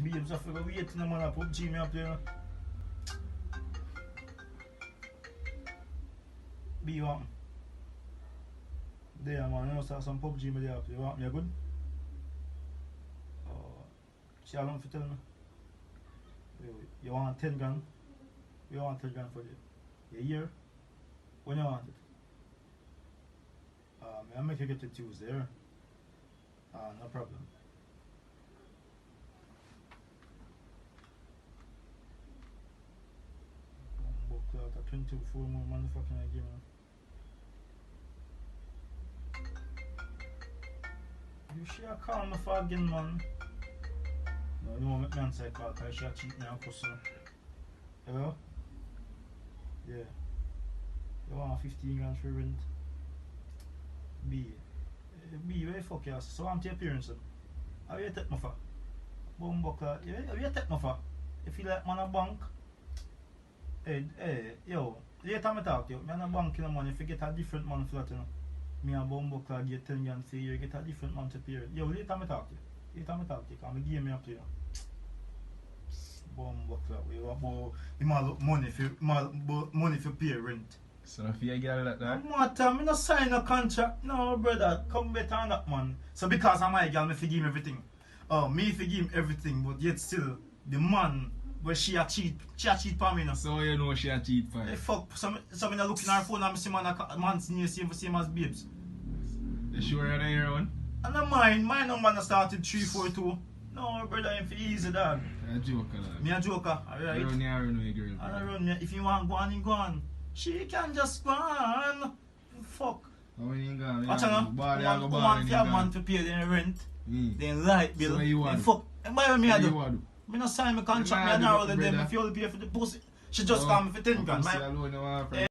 Babes have to go wait in the man a PUBG me up there. Be what? There man, you know some PUBG me there up there. You want me a good? See how long for tell me? You want 10 grand? You want 10 grand for the year? When you want it? I'll make you get it Tuesday. No problem. Book out 24 more motherfucking I give me. You sure call me for again, man? No, you won't make me answer call because she cheat me and customer. Hello? Yeah. You want 15 grand for rent? B, where the fuck you are? So I'm to your parents. How you take me for? Bumbuckler, how you take me for? If you like man a bank, hey, yo, later I talk to you. I'm a bank in the money. If you get a different man for that, you know. Me and Bumbuckler get 10 grand for you, get a different man to pay. Yo, later I talk to you. Later I talk to you, because I'm game me up to you. Bumbuckler, we want money for pay rent. So if you get like that? Matter, me no sign a contract. No, brother, come better on that, man. So because I'm my girl, me forgive him everything. Me forgive him everything, but yet still, the man where she a cheat for me, no. So you know she a cheat for you? Hey, fuck, so me no looking at her phone and me see man's name same as babes. You sure you're not your own? And no my number started 342. No, brother, I'm for easy, dog. You're a joker, dog. Me a joker, alright? You run with your girl. I don't run me. If you want go on, go on. She can just go on. Fuck. When you gone, Watch out now. Woman fi have man to pay their rent. Then light bill. So you then want? fuck. And by what me I What do? you want to do? Me no sign my contract. Me You a mad narrow with them. brother? If you only pay for the pussy, she just call me for 10 grand. Pussy alone, you want for